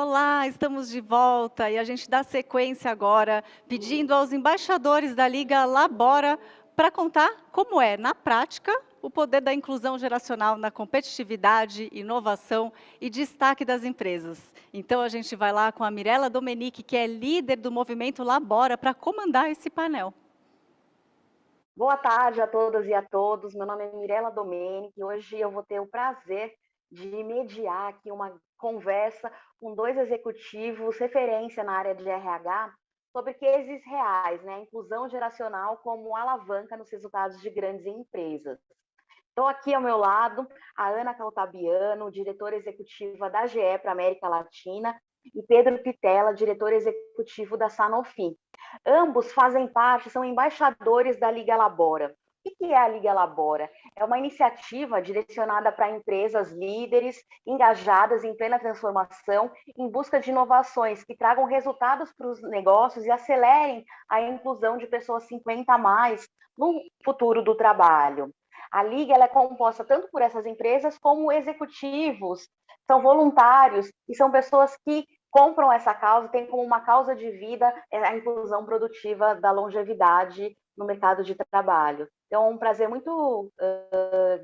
Olá, estamos de volta e a gente dá sequência agora, pedindo aos embaixadores da Liga Labora para contar como é, na prática, o poder da inclusão geracional na competitividade, inovação e destaque das empresas. Então a gente vai lá com a Mirela Domenici, que é líder do movimento Labora, para comandar esse painel. Boa tarde a todas e a todos. Meu nome é Mirela Domenici e hoje eu vou ter o prazer de mediar aqui uma conversa com dois executivos referência na área de RH sobre cases reais, né? Inclusão geracional como alavanca nos resultados de grandes empresas. Estou aqui ao meu lado a Ana Caltabiano, diretora executiva da GE para a América Latina, e Pedro Pitella, diretor executivo da Sanofi. Ambos fazem parte, são embaixadores da Liga Labora. O que é a Liga Labora? É uma iniciativa direcionada para empresas líderes, engajadas em plena transformação, em busca de inovações que tragam resultados para os negócios e acelerem a inclusão de pessoas 50 a mais no futuro do trabalho. A Liga ela é composta tanto por essas empresas como executivos, são voluntários e são pessoas que compram essa causa, têm como uma causa de vida a inclusão produtiva da longevidade no mercado de trabalho. Então, é um prazer muito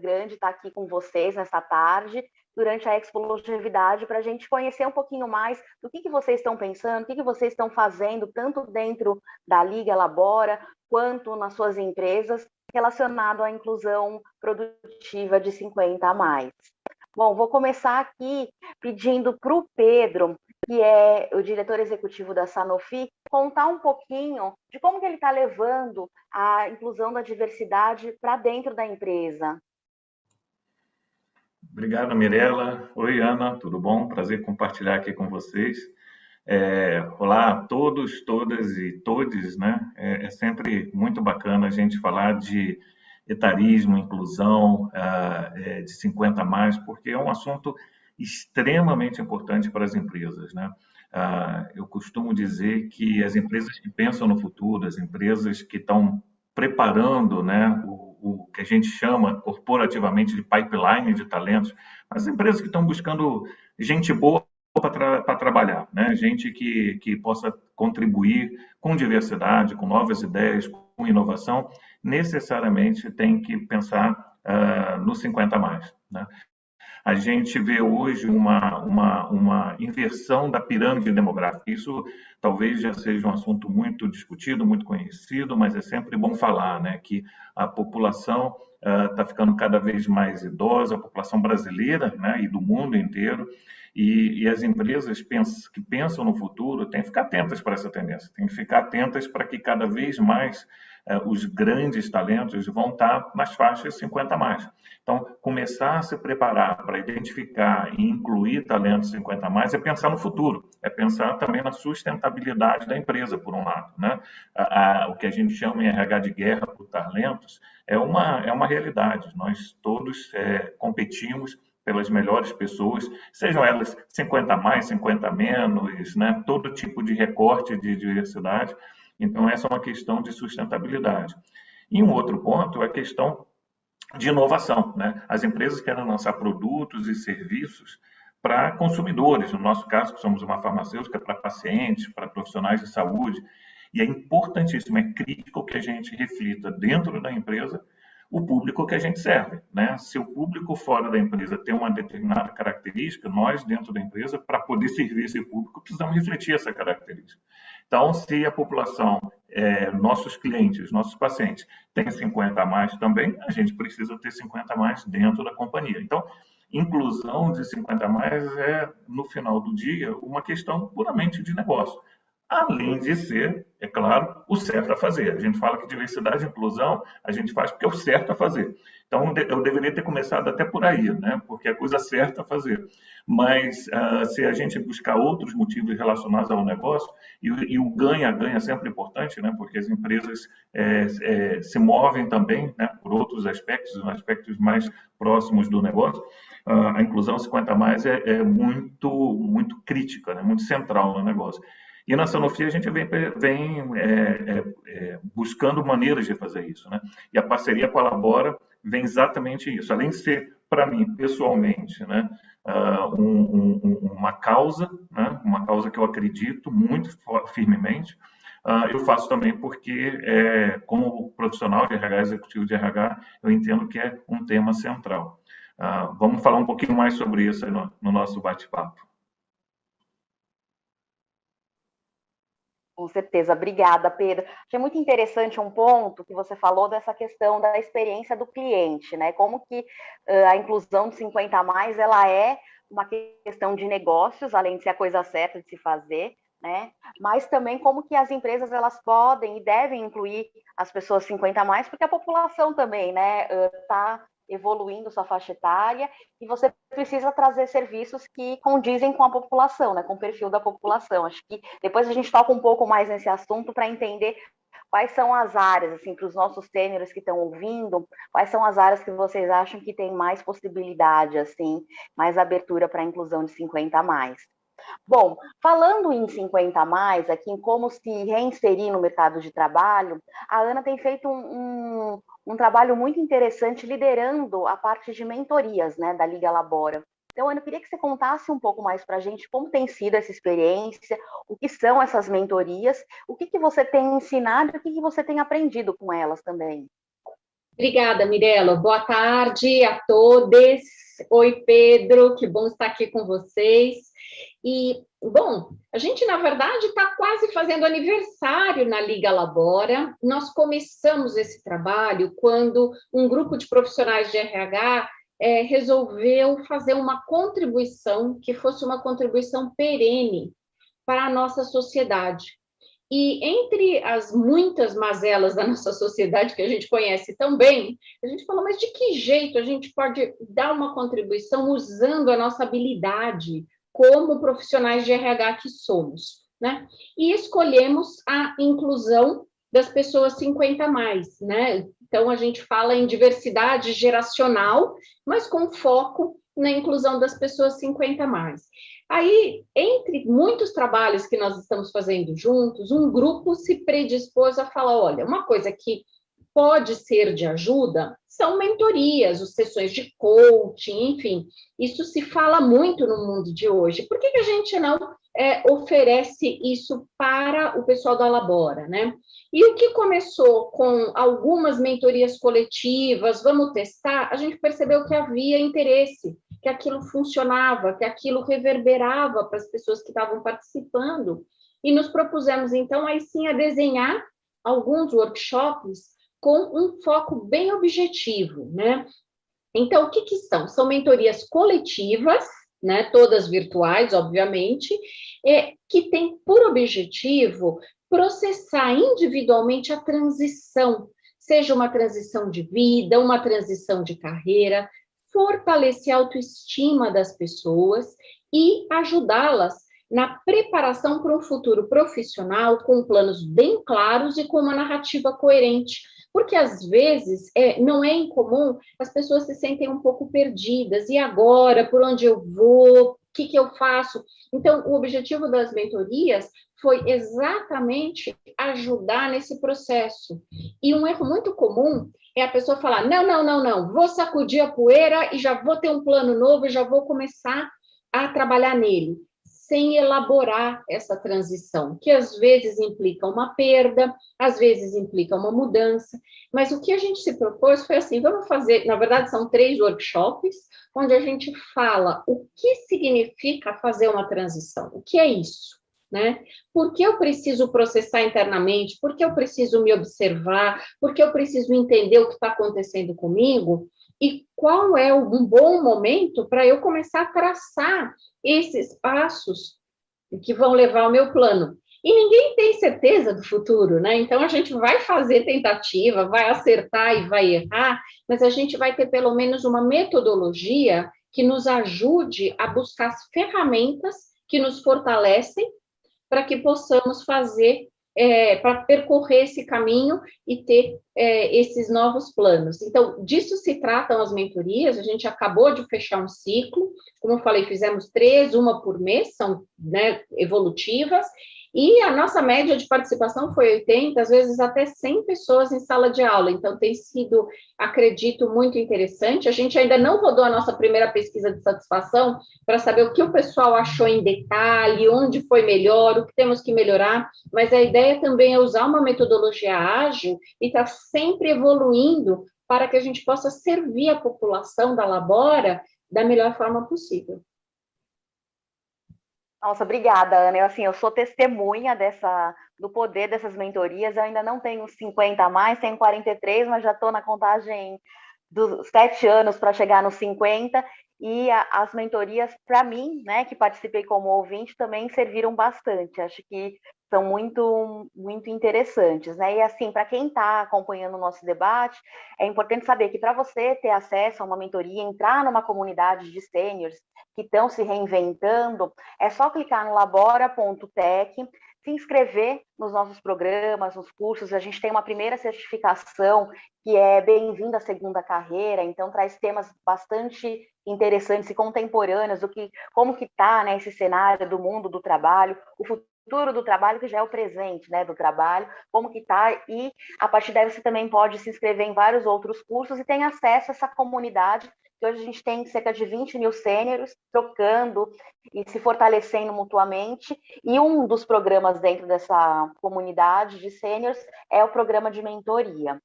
grande estar aqui com vocês nessa tarde, durante a Expo Longevidade, para a gente conhecer um pouquinho mais do que vocês estão pensando, o que vocês estão fazendo, tanto dentro da Liga Labora, quanto nas suas empresas, relacionado à inclusão produtiva de 50 a mais. Bom, vou começar aqui pedindo para o Pedro, que é o diretor executivo da Sanofi, contar um pouquinho de como que ele está levando a inclusão da diversidade para dentro da empresa. Obrigado, Mirela. Oi, Ana, tudo bom? Prazer compartilhar aqui com vocês. Olá a todos, todas e todes, né? É sempre muito bacana a gente falar de etarismo, inclusão, de 50 a mais, porque é um assunto extremamente importante para as empresas, né? Eu costumo dizer que as empresas que pensam no futuro, as empresas que estão preparando, né, o que a gente chama corporativamente de pipeline de talentos, as empresas que estão buscando gente boa para trabalhar, né? Gente que possa contribuir com diversidade, com novas ideias, com inovação, necessariamente tem que pensar no 50 a mais, né? A gente vê hoje uma inversão da pirâmide demográfica. Isso talvez já seja um assunto muito discutido, muito conhecido, mas é sempre bom falar, né, que a população está ficando cada vez mais idosa, a população brasileira, né, e do mundo inteiro, e as empresas que pensam no futuro têm que ficar atentas para essa tendência, têm que ficar atentas para que cada vez mais os grandes talentos vão estar nas faixas 50 a mais. Então, começar a se preparar para identificar e incluir talentos 50 a mais é pensar no futuro, é pensar também na sustentabilidade da empresa, por um lado, né? O que a gente chama em RH de guerra por talentos é uma realidade. Nós todos competimos pelas melhores pessoas, sejam elas 50 a mais, 50 a menos, né? Todo tipo de recorte de diversidade. Então, essa é uma questão de sustentabilidade. E um outro ponto é a questão de inovação, né? As empresas querem lançar produtos e serviços para consumidores, no nosso caso, que somos uma farmacêutica, para pacientes, para profissionais de saúde, e é importantíssimo, é crítico que a gente reflita dentro da empresa o público que a gente serve, né? Se o público fora da empresa tem uma determinada característica, nós dentro da empresa, para poder servir esse público, precisamos refletir essa característica. Então, se a população, nossos clientes, nossos pacientes, tem 50 a mais também, a gente precisa ter 50 a mais dentro da companhia. Então, inclusão de 50 a mais é, no final do dia, uma questão puramente de negócio. Além de ser, é claro, o certo a fazer. A gente fala que diversidade e inclusão a gente faz porque é o certo a fazer. Então, eu deveria ter começado até por aí, né? Porque é a coisa certa a fazer. Mas, se a gente buscar outros motivos relacionados ao negócio, e o ganha-ganha é sempre importante, né? Porque as empresas se movem também, né? Por outros aspectos mais próximos do negócio, a inclusão 50 a mais é muito crítica, né? Muito central no negócio. E na Sanofi a gente vem buscando maneiras de fazer isso, né? E a parceria com a Labora vem exatamente isso. Além de ser, para mim, pessoalmente, né, uma causa, né? Uma causa que eu acredito muito firmemente. Eu faço também porque, como profissional de RH, executivo de RH, eu entendo que é um tema central. Vamos falar um pouquinho mais sobre isso aí no nosso bate-papo. Com certeza, obrigada, Pedro. Achei muito interessante um ponto que você falou dessa questão da experiência do cliente, né? Como que a inclusão de 50 a mais, ela é uma questão de negócios, além de ser a coisa certa de se fazer, né? Mas também como que as empresas elas podem e devem incluir as pessoas 50 a mais, porque a população também, né, está evoluindo sua faixa etária e você precisa trazer serviços que condizem com a população, né, com o perfil da população. Acho que depois a gente toca um pouco mais nesse assunto para entender quais são as áreas, assim, para os nossos sêniores que estão ouvindo, quais são as áreas que vocês acham que tem mais possibilidade, assim, mais abertura para a inclusão de 50 a mais. Bom, falando em 50 a mais, aqui em como se reinserir no mercado de trabalho, a Ana tem feito um trabalho muito interessante liderando a parte de mentorias, né, da Liga Labora. Então, Ana, eu queria que você contasse um pouco mais para a gente como tem sido essa experiência, o que são essas mentorias, o que você tem ensinado e o que você tem aprendido com elas também. Obrigada, Mirela. Boa tarde a todos. Oi, Pedro, que bom estar aqui com vocês. E, bom, a gente, na verdade, está quase fazendo aniversário na Liga Labora. Nós começamos esse trabalho quando um grupo de profissionais de RH resolveu fazer uma contribuição que fosse uma contribuição perene para a nossa sociedade. E entre as muitas mazelas da nossa sociedade que a gente conhece tão bem, a gente falou, mas de que jeito a gente pode dar uma contribuição usando a nossa habilidade como profissionais de RH que somos, né? E escolhemos a inclusão das pessoas 50 a mais, né? Então, a gente fala em diversidade geracional, mas com foco na inclusão das pessoas 50 a mais. Aí, entre muitos trabalhos que nós estamos fazendo juntos, um grupo se predispôs a falar, olha, uma coisa que pode ser de ajuda são mentorias, as sessões de coaching, enfim, isso se fala muito no mundo de hoje. Por que a gente não oferece isso para o pessoal da Labora, né? E o que começou com algumas mentorias coletivas, vamos testar, a gente percebeu que havia interesse, que aquilo funcionava, que aquilo reverberava para as pessoas que estavam participando, e nos propusemos, então, aí sim, a desenhar alguns workshops com um foco bem objetivo, né? Então, o que são? São mentorias coletivas, né, todas virtuais, obviamente, que têm por objetivo processar individualmente a transição, seja uma transição de vida, uma transição de carreira, fortalecer a autoestima das pessoas e ajudá-las na preparação para um futuro profissional com planos bem claros e com uma narrativa coerente. Porque, às vezes, não é incomum, as pessoas se sentem um pouco perdidas. E agora? Por onde eu vou? O que eu faço? Então, o objetivo das mentorias foi exatamente ajudar nesse processo. E um erro muito comum é a pessoa falar, não, vou sacudir a poeira e já vou ter um plano novo e já vou começar a trabalhar nele, sem elaborar essa transição, que às vezes implica uma perda, às vezes implica uma mudança, mas o que a gente se propôs foi assim, vamos fazer, na verdade são 3 workshops, onde a gente fala o que significa fazer uma transição, o que é isso, né? Por que eu preciso processar internamente, por que eu preciso me observar, por que eu preciso entender o que está acontecendo comigo, e qual é um bom momento para eu começar a traçar esses passos que vão levar ao meu plano. E ninguém tem certeza do futuro, né? Então, a gente vai fazer tentativa, vai acertar e vai errar, mas a gente vai ter pelo menos uma metodologia que nos ajude a buscar as ferramentas que nos fortalecem para que possamos fazer, para percorrer esse caminho e ter esses novos planos. Então, disso se tratam as mentorias, a gente acabou de fechar um ciclo, como eu falei, fizemos 3, uma por mês, são, né, evolutivas, E a nossa média de participação foi 80, às vezes até 100 pessoas em sala de aula. Então, tem sido, acredito, muito interessante. A gente ainda não rodou a nossa primeira pesquisa de satisfação para saber o que o pessoal achou em detalhe, onde foi melhor, o que temos que melhorar, mas a ideia também é usar uma metodologia ágil e estar sempre evoluindo para que a gente possa servir a população da Labora da melhor forma possível. Nossa, obrigada, Ana. Eu sou testemunha do poder dessas mentorias. Eu ainda não tenho 50 a mais, tenho 43, mas já estou na contagem dos 7 anos para chegar nos 50. E as mentorias, para mim, né, que participei como ouvinte, também serviram bastante. Acho que são muito, muito interessantes, né? E assim, para quem está acompanhando o nosso debate, é importante saber que para você ter acesso a uma mentoria, entrar numa comunidade de sêniores que estão se reinventando, é só clicar no labora.tech, se inscrever nos nossos programas, nos cursos. A gente tem uma primeira certificação que é Bem-vindo à Segunda Carreira, então traz temas bastante interessantes e contemporâneos do que, como que está, né, esse cenário do mundo do trabalho, o futuro do trabalho, que já é o presente, né, do trabalho, como que está, e a partir daí você também pode se inscrever em vários outros cursos e tem acesso a essa comunidade, que hoje a gente tem cerca de 20 mil sêniores trocando e se fortalecendo mutuamente, e um dos programas dentro dessa comunidade de sêniores é o programa de mentoria.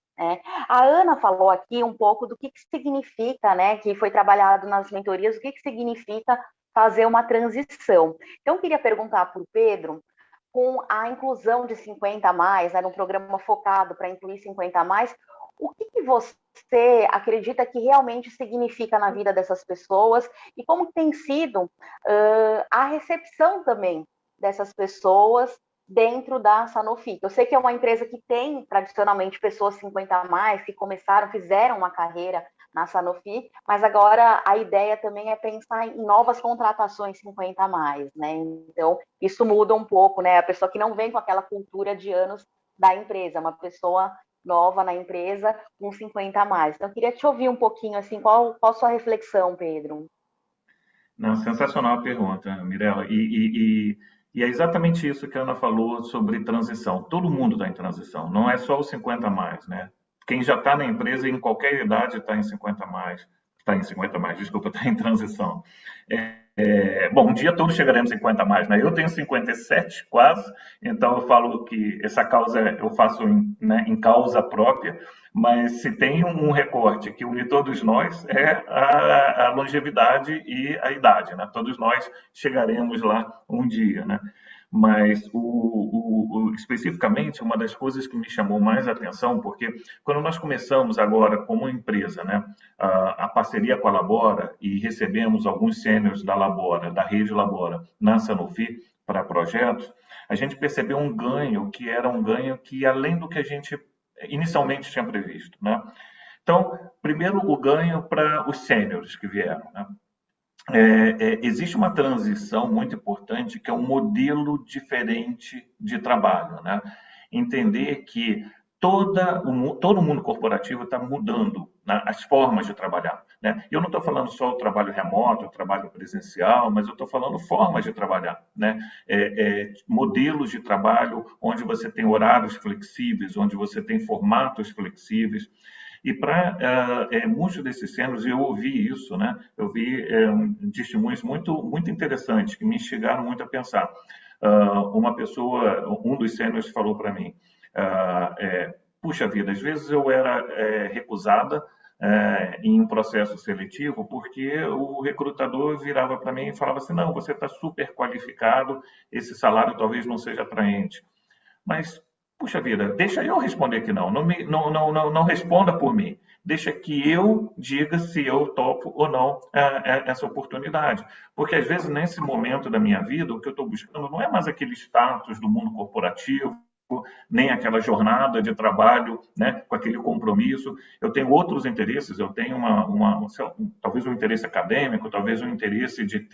A Ana falou aqui um pouco do que significa, né, que foi trabalhado nas mentorias, o que significa fazer uma transição. Então, eu queria perguntar para o Pedro, com a inclusão de 50 a mais, né, num programa focado para incluir 50 a mais, o que você acredita que realmente significa na vida dessas pessoas e como tem sido a recepção também dessas pessoas dentro da Sanofi? Eu sei que é uma empresa que tem tradicionalmente pessoas 50 a mais que fizeram uma carreira na Sanofi, mas agora a ideia também é pensar em novas contratações 50 a mais, né? Então, isso muda um pouco, né? A pessoa que não vem com aquela cultura de anos da empresa, uma pessoa nova na empresa com 50 a mais. Então, eu queria te ouvir um pouquinho, assim, qual a sua reflexão, Pedro? Não, sensacional a pergunta, Mirella. E é exatamente isso que a Ana falou sobre transição. Todo mundo está em transição, não é só os 50 a mais, né? Quem já está na empresa em qualquer idade está em 50 a mais, está em 50 a mais, desculpa, está em transição. Bom, um dia todos chegaremos em 50 a mais, né? Eu tenho 57 quase, então eu falo que essa causa eu faço em causa própria, mas se tem um recorte que une todos nós é a longevidade e a idade, né? Todos nós chegaremos lá um dia, né? Mas especificamente uma das coisas que me chamou mais a atenção, porque quando nós começamos agora como empresa, né, a parceria com a Labora e recebemos alguns sêniores da Labora, da rede Labora, na Sanofi para projetos, a gente percebeu um ganho que era um ganho que além do que a gente inicialmente tinha previsto, né? Então, primeiro o ganho para os sêniores que vieram, né? Existe uma transição muito importante que é um modelo diferente de trabalho, né? Entender que todo o mundo corporativo está mudando, né, as formas de trabalhar, né? Eu não estou falando só o trabalho remoto, o trabalho presencial, mas eu estou falando formas de trabalhar, né? Modelos de trabalho onde você tem horários flexíveis, onde você tem formatos flexíveis. E para muitos desses sêniores, eu ouvi isso, né? Eu vi testemunhos muito, muito interessantes que me instigaram muito a pensar. Uma pessoa, um dos sêniores falou para mim, puxa vida, às vezes eu era recusada em um processo seletivo porque o recrutador virava para mim e falava assim, não, você está super qualificado, esse salário talvez não seja atraente. Mas, puxa vida, deixa eu responder que não. Não responda por mim. Deixa que eu diga se eu topo ou não essa oportunidade. Porque, às vezes, nesse momento da minha vida, o que eu estou buscando não é mais aquele status do mundo corporativo, nem aquela jornada de trabalho, né, com aquele compromisso. Eu tenho outros interesses, eu tenho talvez um interesse acadêmico, talvez um interesse de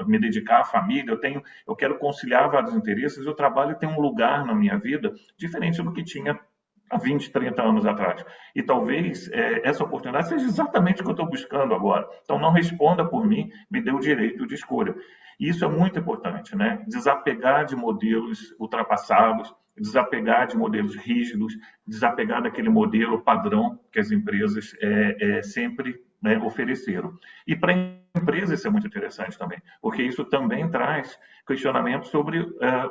me dedicar à família, eu quero conciliar vários interesses, e o trabalho tem um lugar na minha vida diferente do que tinha há 20, 30 anos atrás. E talvez essa oportunidade seja exatamente o que eu estou buscando agora. Então, não responda por mim, me dê o direito de escolha. E isso é muito importante, né? Desapegar de modelos ultrapassados, desapegar de modelos rígidos, desapegar daquele modelo padrão que as empresas sempre, né, ofereceram. E para a empresa isso é muito interessante também, porque isso também traz questionamento sobre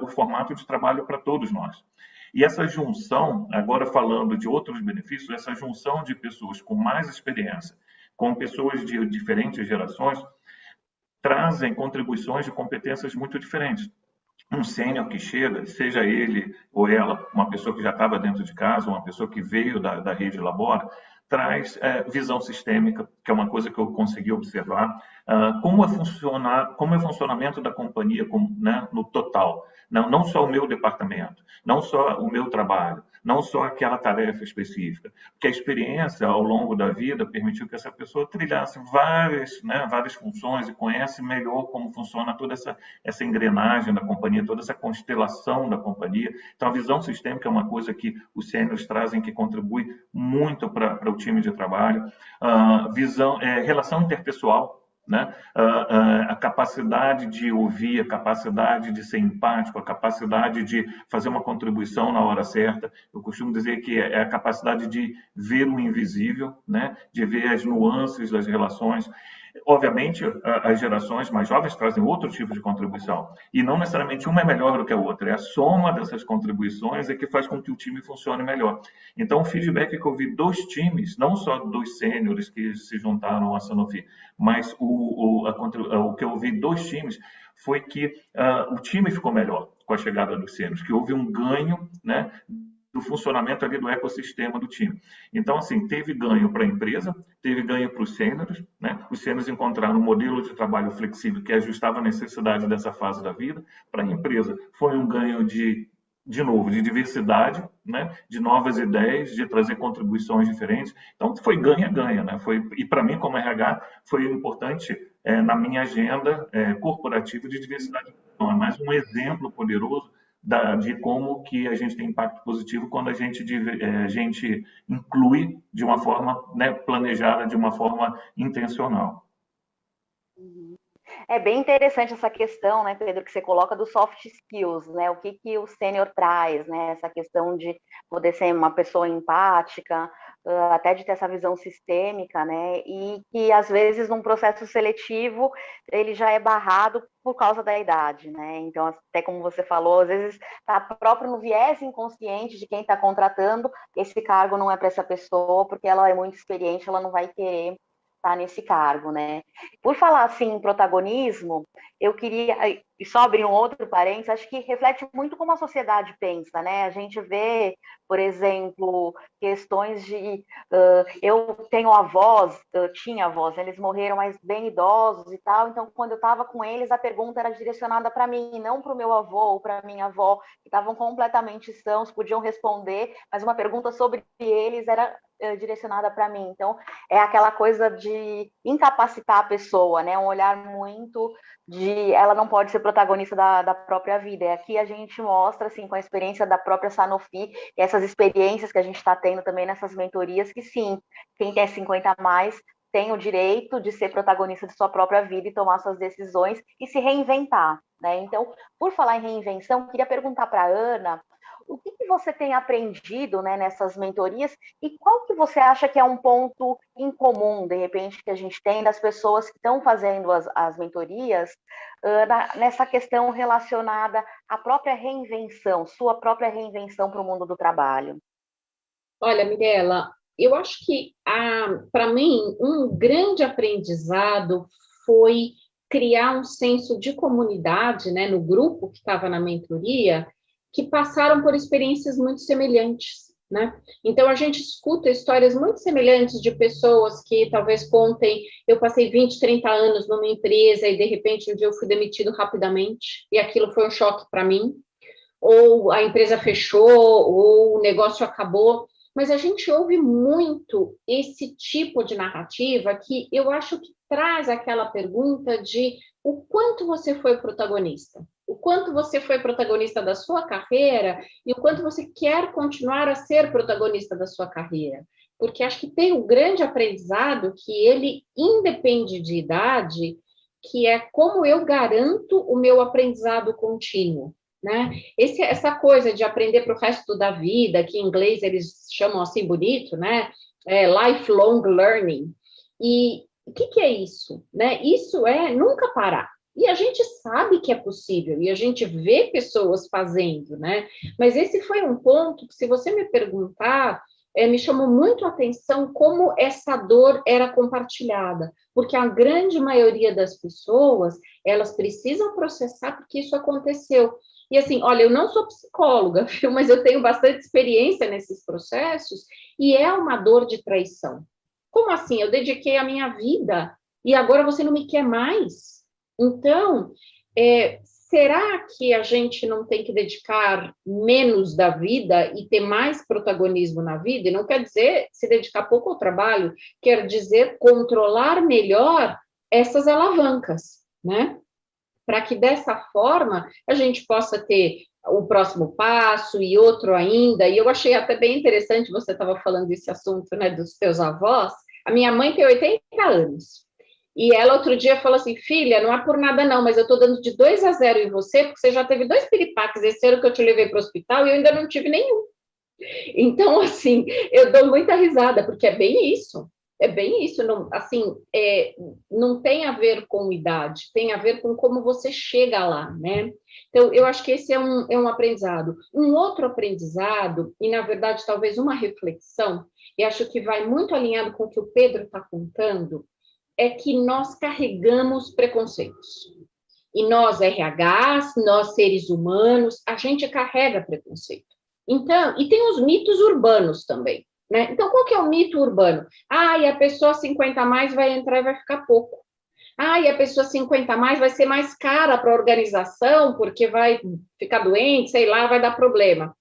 o formato de trabalho para todos nós. E essa junção, agora falando de outros benefícios, essa junção de pessoas com mais experiência, com pessoas de diferentes gerações, trazem contribuições de competências muito diferentes. Um sênior que chega, seja ele ou ela, uma pessoa que já estava dentro de casa, uma pessoa que veio da rede Labora, traz visão sistêmica, que é uma coisa que eu consegui observar, como é o funcionamento da companhia né, no total. Não só o meu departamento, não só o meu trabalho, não só aquela tarefa específica, porque a experiência ao longo da vida permitiu que essa pessoa trilhasse várias funções e conhece melhor como funciona toda essa engrenagem da companhia, toda essa constelação da companhia. Então, a visão sistêmica é uma coisa que os sêniores trazem que contribui muito para o time de trabalho. Relação interpessoal, né? A capacidade de ouvir, a capacidade de ser empático, a capacidade de fazer uma contribuição na hora certa. Eu costumo dizer que é a capacidade de ver o invisível, né? De ver as nuances das relações. Obviamente, as gerações mais jovens trazem outro tipo de contribuição. E não necessariamente uma é melhor do que a outra. É a soma dessas contribuições que faz com que o time funcione melhor. Então, o feedback que eu vi dos times, não só dos sêniores que se juntaram à Sanofi, mas o que eu vi dos times foi que o time ficou melhor com a chegada dos sêniores, que houve um ganho, né, do funcionamento ali do ecossistema do time. Então, assim, teve ganho para a empresa, teve ganho para os sêniores, né? Os sêniores encontraram um modelo de trabalho flexível que ajustava a necessidade dessa fase da vida. Para a empresa, foi um ganho de novo, de diversidade, né? De novas ideias, de trazer contribuições diferentes. Então, foi ganha-ganha, né? E para mim, como RH, foi importante na minha agenda corporativa de diversidade. Então, é mais um exemplo poderoso de como que a gente tem impacto positivo quando a gente inclui de uma forma, né, planejada, de uma forma intencional. É bem interessante essa questão, né, Pedro, que você coloca dos soft skills, né? O que o sênior traz, né? Essa questão de poder ser uma pessoa empática, até de ter essa visão sistêmica, né? E que às vezes num processo seletivo ele já é barrado por causa da idade, né? Então, até como você falou, às vezes está próprio no viés inconsciente de quem está contratando, esse cargo não é para essa pessoa, porque ela é muito experiente, ela não vai querer estar nesse cargo, né? Por falar assim em protagonismo, eu queria, e só abrir um outro parênteses, acho que reflete muito como a sociedade pensa, né? A gente vê, por exemplo, questões de eu tenho avós, eu tinha avós, eles morreram, mas bem idosos e tal, então quando eu estava com eles, a pergunta era direcionada para mim, não para o meu avô ou para minha avó, que estavam completamente sãos, podiam responder, mas uma pergunta sobre eles era direcionada para mim. Então, é aquela coisa de incapacitar a pessoa, né? Um olhar muito de ela não pode ser protagonista da própria vida. E aqui a gente mostra, assim, com a experiência da própria Sanofi, essas experiências que a gente está tendo também nessas mentorias, que sim, quem tem 50 a mais tem o direito de ser protagonista de sua própria vida e tomar suas decisões e se reinventar, né? Então, por falar em reinvenção, queria perguntar para a Ana, o que você tem aprendido, né, nessas mentorias e qual que você acha que é um ponto em comum, de repente, que a gente tem das pessoas que estão fazendo as mentorias nessa questão relacionada à própria reinvenção, sua própria reinvenção para o mundo do trabalho? Olha, Mirela, eu acho que, para mim, um grande aprendizado foi criar um senso de comunidade, né, no grupo que estava na mentoria, que passaram por experiências muito semelhantes, né? Então, a gente escuta histórias muito semelhantes de pessoas que talvez contem, eu passei 20, 30 anos numa empresa e, de repente, um dia eu fui demitido rapidamente e aquilo foi um choque para mim, ou a empresa fechou, ou o negócio acabou, mas a gente ouve muito esse tipo de narrativa que eu acho que traz aquela pergunta de o quanto você foi protagonista, o quanto você foi protagonista da sua carreira e o quanto você quer continuar a ser protagonista da sua carreira. Porque acho que tem um grande aprendizado que ele independe de idade, que é como eu garanto o meu aprendizado contínuo, né? Essa coisa de aprender para o resto da vida, que em inglês eles chamam assim bonito, né? Lifelong learning. E o que é isso, né? Isso é nunca parar. E a gente sabe que é possível, e a gente vê pessoas fazendo, né? Mas esse foi um ponto que, se você me perguntar, me chamou muito a atenção como essa dor era compartilhada, porque a grande maioria das pessoas, elas precisam processar porque isso aconteceu. E assim, olha, eu não sou psicóloga, viu? Mas eu tenho bastante experiência nesses processos, e é uma dor de traição. Como assim? Eu dediquei a minha vida e agora você não me quer mais? Então, será que a gente não tem que dedicar menos da vida e ter mais protagonismo na vida? E não quer dizer se dedicar pouco ao trabalho, quer dizer controlar melhor essas alavancas, né? Para que dessa forma a gente possa ter o próximo passo e outro ainda. E eu achei até bem interessante, você estava falando desse assunto, né, dos teus avós. A minha mãe tem 80 anos. E ela outro dia falou assim, filha, não é por nada não, mas eu estou dando de 2-0 em você, porque você já teve 2 piripaques esse ano que eu te levei para o hospital e eu ainda não tive nenhum. Então, assim, eu dou muita risada, porque é bem isso. É bem isso, não, assim, não tem a ver com idade, tem a ver com como você chega lá, né? Então, eu acho que esse é um aprendizado. Um outro aprendizado, e na verdade talvez uma reflexão, e acho que vai muito alinhado com o que o Pedro está contando, é que nós carregamos preconceitos. E nós, RHs, nós seres humanos, a gente carrega preconceito. Então, e tem os mitos urbanos também, né? Então, qual que é o mito urbano? E a pessoa 50 a mais vai entrar e vai ficar pouco. E a pessoa 50 a mais vai ser mais cara para a organização, porque vai ficar doente, sei lá, vai dar problema.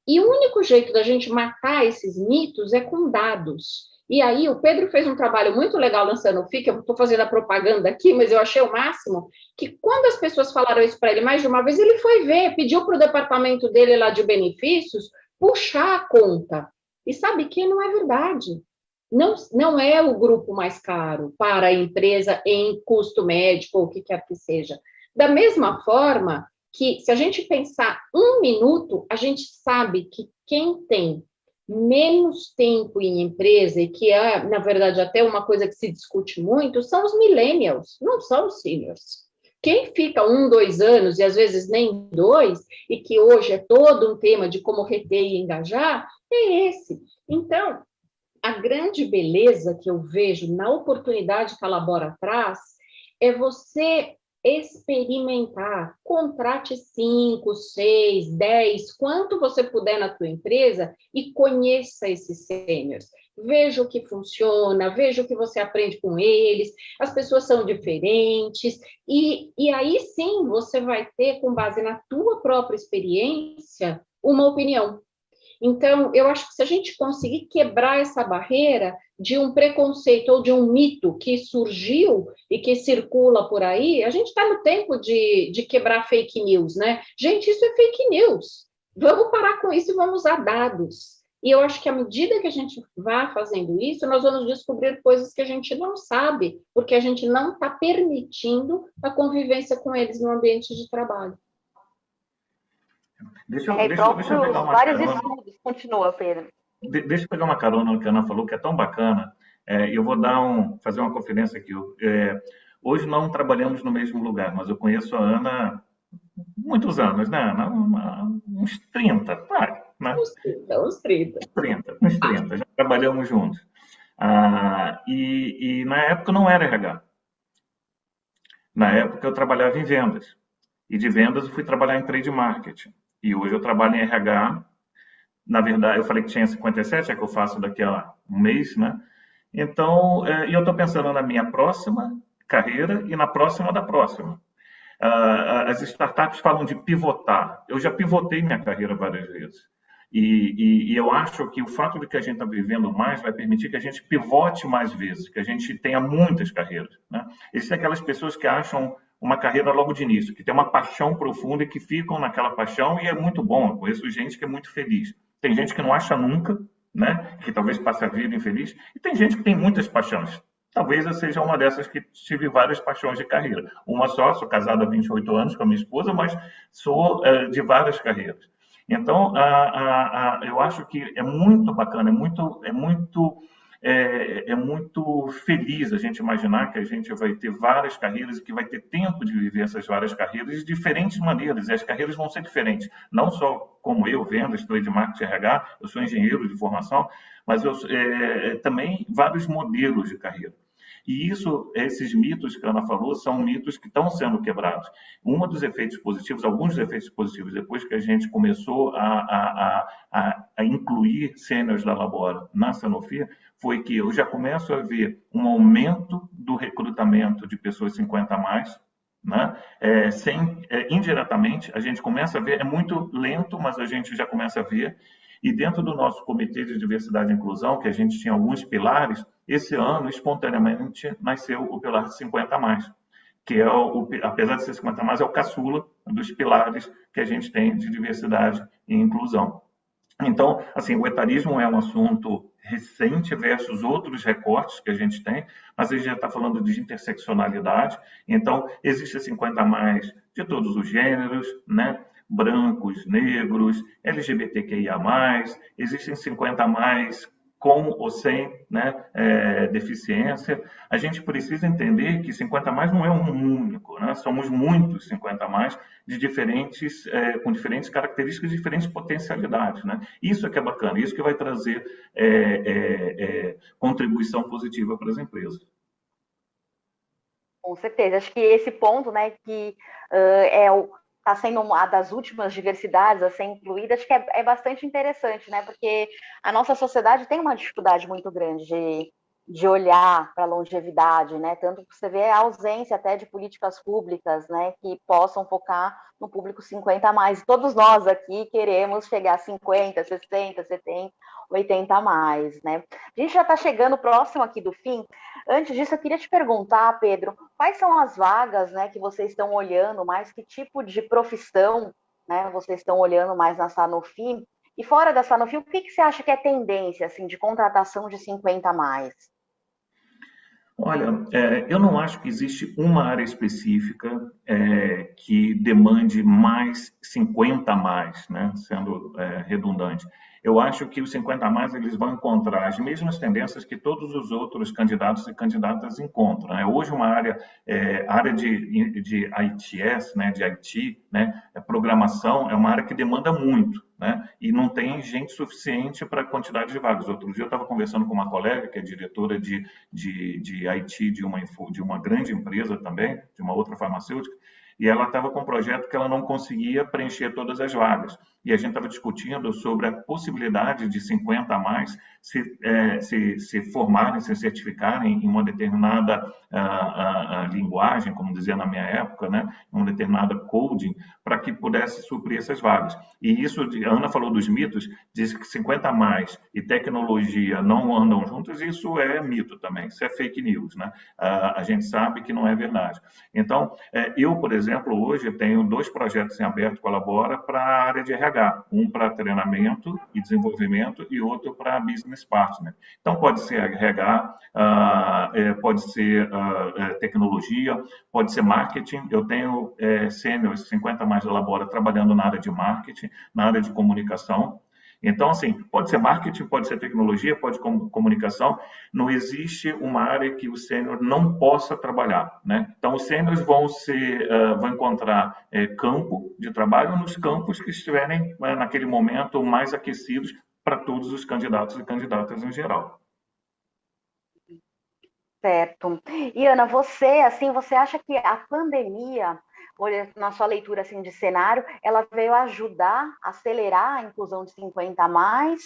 E o único jeito da gente matar esses mitos é com dados. E aí, o Pedro fez um trabalho muito legal lançando o FIC, eu estou fazendo a propaganda aqui, mas eu achei o máximo, que quando as pessoas falaram isso para ele mais de uma vez, ele foi ver, pediu para o departamento dele lá de benefícios puxar a conta. E sabe que não é verdade. Não é o grupo mais caro para a empresa em custo médico, ou o que quer que seja. Da mesma forma que, se a gente pensar 1 minuto, a gente sabe que quem tem menos tempo em empresa, e que é, na verdade, até uma coisa que se discute muito, são os millennials, não são os seniors. Quem fica 1, 2 anos, e às vezes nem 2, e que hoje é todo um tema de como reter e engajar, é esse. Então, a grande beleza que eu vejo na oportunidade que a Labora traz é você experimentar, contrate 5, 6, 10, quanto você puder na tua empresa e conheça esses sêniors. Veja o que funciona, veja o que você aprende com eles, as pessoas são diferentes, e aí sim você vai ter, com base na tua própria experiência, uma opinião. Então, eu acho que se a gente conseguir quebrar essa barreira de um preconceito ou de um mito que surgiu e que circula por aí, a gente está no tempo de quebrar fake news, né? Gente, isso é fake news. Vamos parar com isso e vamos usar dados. E eu acho que à medida que a gente vá fazendo isso, nós vamos descobrir coisas que a gente não sabe, porque a gente não está permitindo a convivência com eles no ambiente de trabalho. Deixa eu pegar uma vários carona. estudos. Continua, Pedro. Deixa eu pegar uma carona no que a Ana falou, que é tão bacana. Eu vou fazer uma confidência aqui. Hoje não trabalhamos no mesmo lugar, mas eu conheço a Ana há muitos anos, né, Ana? Uns 30, vai, né? Uns 30. Uns 30, já trabalhamos juntos. E na época não era RH. Na época eu trabalhava em vendas. E de vendas eu fui trabalhar em trade marketing. E hoje eu trabalho em RH. Na verdade, eu falei que tinha 57, é que eu faço daqui a um mês, né? Então, eu estou pensando na minha próxima carreira e na próxima da próxima. As startups falam de pivotar. Eu já pivotei minha carreira várias vezes. E eu acho que o fato de que a gente está vivendo mais vai permitir que a gente pivote mais vezes, que a gente tenha muitas carreiras, né? Existem aquelas pessoas que acham uma carreira logo de início, que tem uma paixão profunda e que ficam naquela paixão, e é muito bom. Eu conheço gente que é muito feliz. Tem gente que não acha nunca, né? Que talvez passe a vida infeliz, e tem gente que tem muitas paixões. Talvez eu seja uma dessas que tive várias paixões de carreira. Uma só, sou casado há 28 anos com a minha esposa, mas sou de várias carreiras. Então, eu acho que é muito bacana, é muito feliz a gente imaginar que a gente vai ter várias carreiras e que vai ter tempo de viver essas várias carreiras de diferentes maneiras. E as carreiras vão ser diferentes, não só como eu, vendas, estou de marketing RH, eu sou engenheiro de formação, mas também vários modelos de carreira. E esses mitos que a Ana falou, são mitos que estão sendo quebrados. Um dos efeitos positivos, alguns dos efeitos positivos, depois que a gente começou a incluir sêniores da Labora na Sanofi, foi que eu já começo a ver um aumento do recrutamento de pessoas 50 a mais, né? Indiretamente, a gente começa a ver, é muito lento, mas a gente já começa a ver. E dentro do nosso Comitê de Diversidade e Inclusão, que a gente tinha alguns pilares, esse ano, espontaneamente, nasceu o pilar de 50 a mais, que apesar de ser 50 a mais, é o caçula dos pilares que a gente tem de diversidade e inclusão. Então, assim, o etarismo é um assunto recente versus outros recortes que a gente tem, mas a gente já está falando de interseccionalidade. Então, existe 50 a mais de todos os gêneros, né? Brancos, negros, LGBTQIA+, existem 50 a mais com ou sem, né, deficiência. A gente precisa entender que 50 a mais não é um único, né? Somos muitos 50 a mais com diferentes características, diferentes potencialidades, né? Isso é que é bacana, isso que vai trazer contribuição positiva para as empresas. Com certeza, acho que esse ponto, né, que está sendo uma das últimas diversidades a ser incluída, acho que é bastante interessante, né? Porque a nossa sociedade tem uma dificuldade muito grande de olhar para a longevidade, né? Tanto que você vê a ausência até de políticas públicas, né, que possam focar no público 50 a mais. Todos nós aqui queremos chegar a 50, 60, 70, 80 a mais, né? A gente já está chegando próximo aqui do fim. Antes disso, eu queria te perguntar, Pedro, quais são as vagas, né, que vocês estão olhando mais, que tipo de profissão, né, vocês estão olhando mais na Sanofi? E fora da Sanofi, o que você acha que é tendência, assim, de contratação de 50 a mais? Olha, eu não acho que existe uma área específica que demande mais 50 a mais, né, sendo redundante. Eu acho que os 50 a mais eles vão encontrar as mesmas tendências que todos os outros candidatos e candidatas encontram, né? Hoje uma área de ITS, né, de IT, né, programação, é uma área que demanda muito, né? E não tem gente suficiente para a quantidade de vagas. Outro dia eu estava conversando com uma colega que é diretora de IT de uma grande empresa também, de uma outra farmacêutica, e ela estava com um projeto que ela não conseguia preencher todas as vagas. E a gente estava discutindo sobre a possibilidade de 50 a mais se formarem, se certificarem em uma determinada linguagem, como dizia na minha época, né, uma determinada coding, para que pudesse suprir essas vagas. E isso, a Ana falou dos mitos, diz que 50 a mais e tecnologia não andam juntos, isso é mito também, isso é fake news, né? A gente sabe que não é verdade. Então, eu, por exemplo, hoje tenho 2 projetos em aberto com a Labora para a área de RH, um para treinamento e desenvolvimento e outro para business partner. Então, pode ser RH, pode ser tecnologia, pode ser marketing. Eu tenho sêniores 50 a mais da Labora trabalhando na área de marketing, na área de comunicação. Então, assim, pode ser marketing, pode ser tecnologia, pode ser comunicação. Não existe uma área que o sênior não possa trabalhar, né? Então, os sêniores vão encontrar campo de trabalho nos campos que estiverem, naquele momento, mais aquecidos para todos os candidatos e candidatas em geral. Certo. E, Ana, você acha que a pandemia, na sua leitura assim, de cenário, ela veio ajudar, acelerar a inclusão de 50 a mais,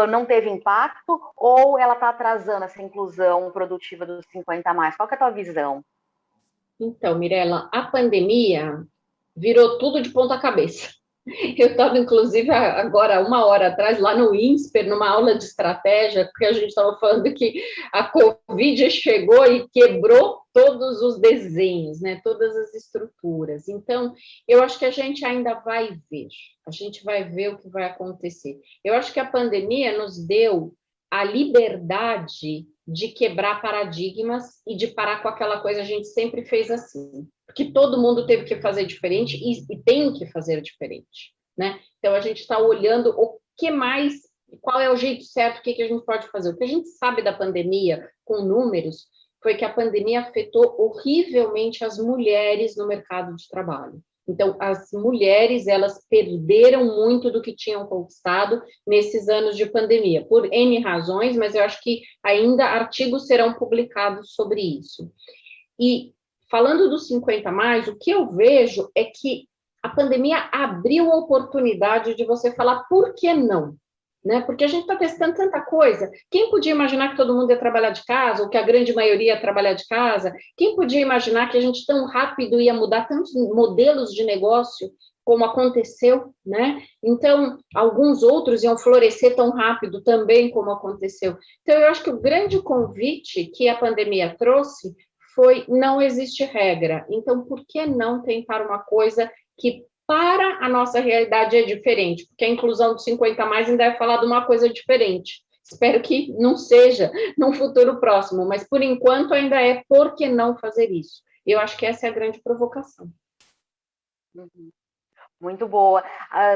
não teve impacto, ou ela está atrasando essa inclusão produtiva dos 50 a mais? Qual que é a tua visão? Então, Mirela, a pandemia virou tudo de ponta cabeça. Eu estava, inclusive, agora, 1 hora atrás, lá no INSPER, numa aula de estratégia, porque a gente estava falando que a Covid chegou e quebrou todos os desenhos, né, todas as estruturas. Então, eu acho que a gente ainda vai ver o que vai acontecer. Eu acho que a pandemia nos deu a liberdade de quebrar paradigmas e de parar com aquela coisa, a gente sempre fez assim, porque todo mundo teve que fazer diferente e tem que fazer diferente, né? Então, a gente está olhando o que mais, qual é o jeito certo, o que a gente pode fazer. O que a gente sabe da pandemia, com números, foi que a pandemia afetou horrivelmente as mulheres no mercado de trabalho. Então, as mulheres, elas perderam muito do que tinham conquistado nesses anos de pandemia, por N razões, mas eu acho que ainda artigos serão publicados sobre isso. E, falando dos 50+, o que eu vejo é que a pandemia abriu a oportunidade de você falar por que não, né? Porque a gente está testando tanta coisa. Quem podia imaginar que todo mundo ia trabalhar de casa, ou que a grande maioria ia trabalhar de casa? Quem podia imaginar que a gente tão rápido ia mudar tantos modelos de negócio como aconteceu, né? Então, alguns outros iam florescer tão rápido também como aconteceu. Então, eu acho que o grande convite que a pandemia trouxe foi: não existe regra. Então, por que não tentar uma coisa que para a nossa realidade é diferente? Porque a inclusão dos 50+ ainda é falar de uma coisa diferente. Espero que não seja num futuro próximo, mas por enquanto ainda é por que não fazer isso? Eu acho que essa é a grande provocação. Muito boa.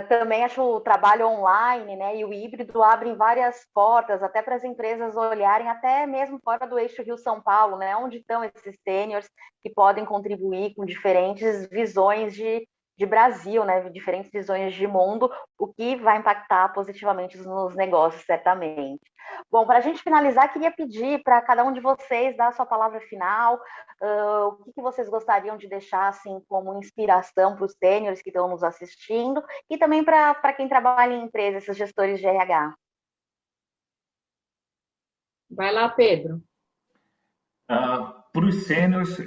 Também acho o trabalho online, né, e o híbrido abrem várias portas, até para as empresas olharem, até mesmo fora do eixo Rio-São Paulo, né, onde estão esses sêniors que podem contribuir com diferentes visões de Brasil, né, diferentes visões de mundo, o que vai impactar positivamente nos negócios, certamente. Bom, para a gente finalizar, queria pedir para cada um de vocês dar a sua palavra final, o que vocês gostariam de deixar assim, como inspiração para os sêniores que estão nos assistindo e também para quem trabalha em empresas, esses gestores de RH. Vai lá, Pedro. Para os sêniors,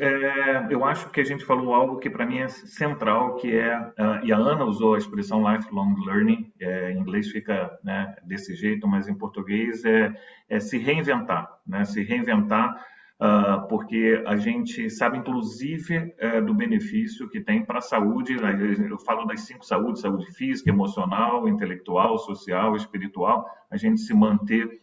eu acho que a gente falou algo que para mim é central, que é, e a Ana usou a expressão lifelong learning, em inglês fica, né, desse jeito, mas em português é se reinventar, né, se reinventar, porque a gente sabe, inclusive, do benefício que tem para a saúde. Eu falo das 5 saúdes: saúde física, emocional, intelectual, social, espiritual, a gente se manter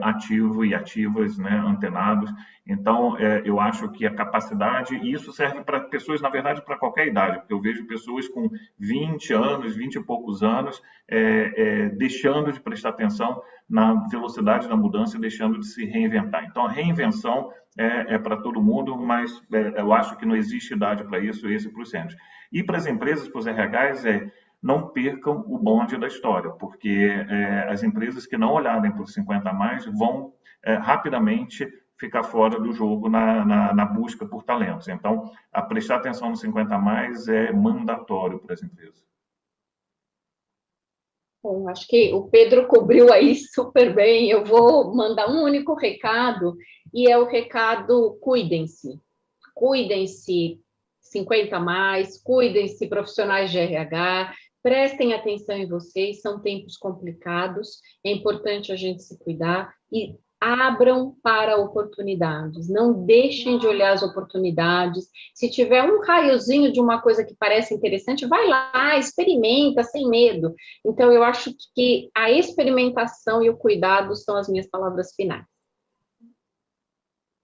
ativo e ativas, né, antenados. Então, eu acho que a capacidade, e isso serve para pessoas, na verdade, para qualquer idade, porque eu vejo pessoas com 20 anos, 20 e poucos anos, deixando de prestar atenção na velocidade da mudança e deixando de se reinventar. Então, a reinvenção é para todo mundo, mas eu acho que não existe idade para isso, esse para os sêniors. E para as empresas, para os RHs, não percam o bonde da história, porque as empresas que não olharem para os 50+ vão rapidamente ficar fora do jogo na busca por talentos. Então, a prestar atenção no 50+ é mandatório para as empresas. Bom, acho que o Pedro cobriu aí super bem. Eu vou mandar um único recado, e é o recado: cuidem-se. Cuidem-se 50+, cuidem-se profissionais de RH, prestem atenção em vocês, são tempos complicados, é importante a gente se cuidar e abram para oportunidades, não deixem de olhar as oportunidades. Se tiver um raiozinho de uma coisa que parece interessante, vai lá, experimenta, sem medo. Então, eu acho que a experimentação e o cuidado são as minhas palavras finais.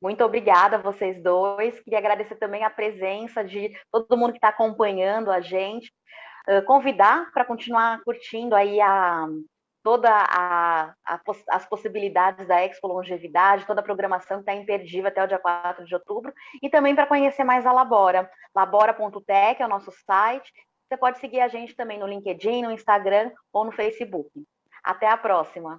Muito obrigada a vocês dois. Queria agradecer também a presença de todo mundo que está acompanhando a gente. Convidar para continuar curtindo aí todas as possibilidades da Expo Longevidade, toda a programação que está imperdível até o dia 4 de outubro, e também para conhecer mais a Labora. Labora.tech é o nosso site. Você pode seguir a gente também no LinkedIn, no Instagram ou no Facebook. Até a próxima!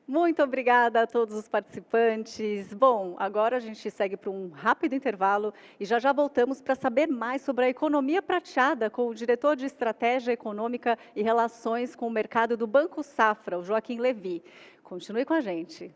Muito obrigada a todos os participantes. Bom, agora a gente segue para um rápido intervalo e já já voltamos para saber mais sobre a economia prateada com o diretor de Estratégia Econômica e Relações com o Mercado do Banco Safra, o Joaquim Levi. Continue com a gente.